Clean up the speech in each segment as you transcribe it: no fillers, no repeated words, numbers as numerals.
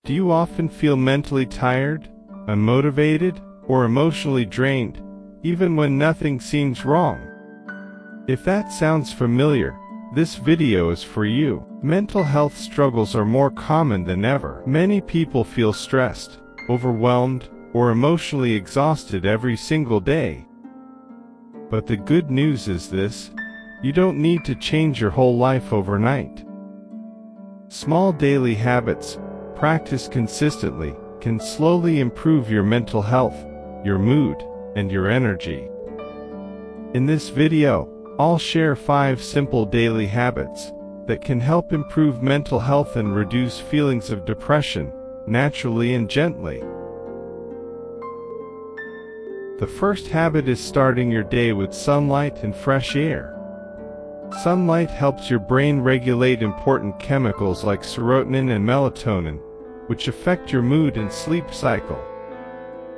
Do you often feel mentally tired, unmotivated, or emotionally drained, even when nothing seems wrong? If that sounds familiar, this video is for you. Mental health struggles are more common than ever. Many people feel stressed, overwhelmed, or emotionally exhausted every single day. But the good news is this: you don't need to change your whole life overnight. Small daily habits, practiced consistently, can slowly improve your mental health, your mood, and your energy. In this video, I'll share 5 simple daily habits that can help improve mental health and reduce feelings of depression, naturally and gently. The first habit is starting your day with sunlight and fresh air. Sunlight helps your brain regulate important chemicals like serotonin and melatonin, which affect your mood and sleep cycle.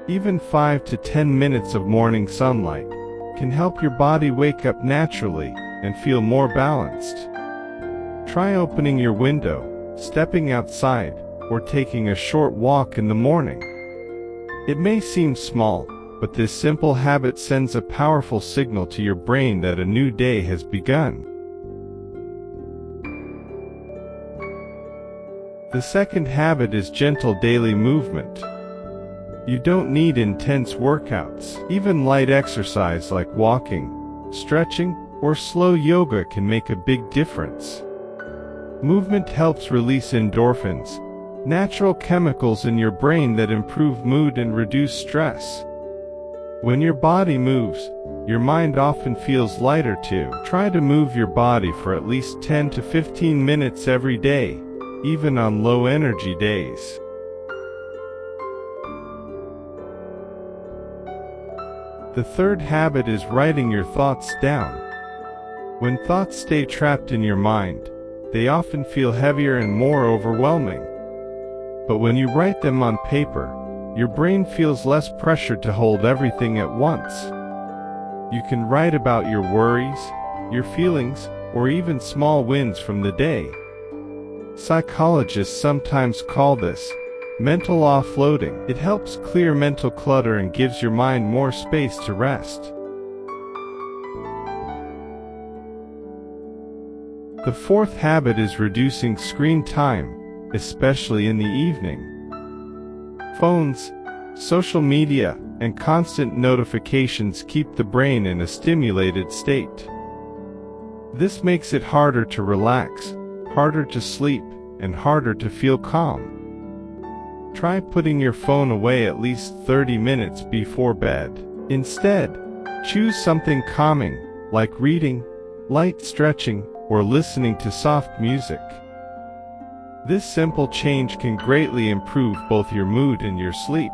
Even 5 to 10 minutes of morning sunlight can help your body wake up naturally and feel more balanced. Try opening your window, stepping outside, or taking a short walk in the morning. It may seem small, but this simple habit sends a powerful signal to your brain that a new day has begun. The second habit is gentle daily movement. You don't need intense workouts. Even light exercise like walking, stretching, or slow yoga can make a big difference. Movement helps release endorphins, natural chemicals in your brain that improve mood and reduce stress. When your body moves, your mind often feels lighter too. Try to move your body for at least 10 to 15 minutes every day, even on low-energy days. The third habit is writing your thoughts down. When thoughts stay trapped in your mind, they often feel heavier and more overwhelming. But when you write them on paper, your brain feels less pressured to hold everything at once. You can write about your worries, your feelings, or even small wins from the day. Psychologists sometimes call this mental offloading. It helps clear mental clutter and gives your mind more space to rest. The fourth habit is reducing screen time, especially in the evening. Phones, social media, and constant notifications keep the brain in a stimulated state. This makes it harder to relax, harder to sleep, and harder to feel calm. Try putting your phone away at least 30 minutes before bed. Instead, choose something calming, like reading, light stretching, or listening to soft music. This simple change can greatly improve both your mood and your sleep.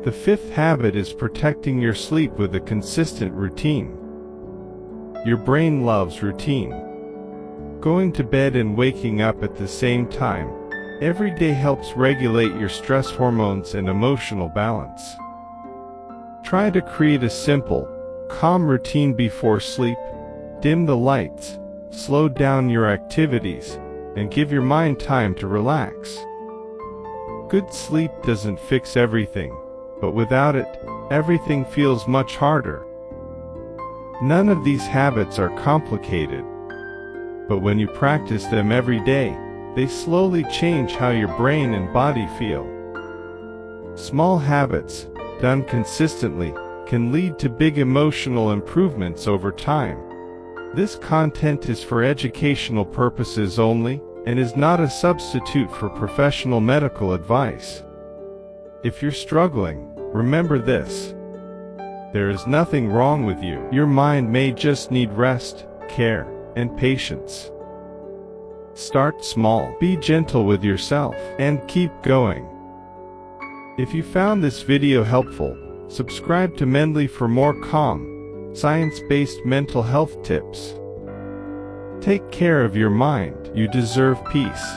The fifth habit is protecting your sleep with a consistent routine. Your brain loves routine. Going to bed and waking up at the same time every day helps regulate your stress hormones and emotional balance. Try to create a simple, calm routine before sleep. Dim the lights, slow down your activities, and give your mind time to relax. Good sleep doesn't fix everything, but without it, everything feels much harder. None of these habits are complicated, but when you practice them every day, they slowly change how your brain and body feel. Small habits, done consistently, can lead to big emotional improvements over time. This content is for educational purposes only, and is not a substitute for professional medical advice. If you're struggling, remember this: there is nothing wrong with you. Your mind may just need rest, care, and patience. Start small, be gentle with yourself, and keep going. If you found this video helpful, subscribe to Mindfulness for more calm, science-based mental health tips. Take care of your mind. You deserve peace.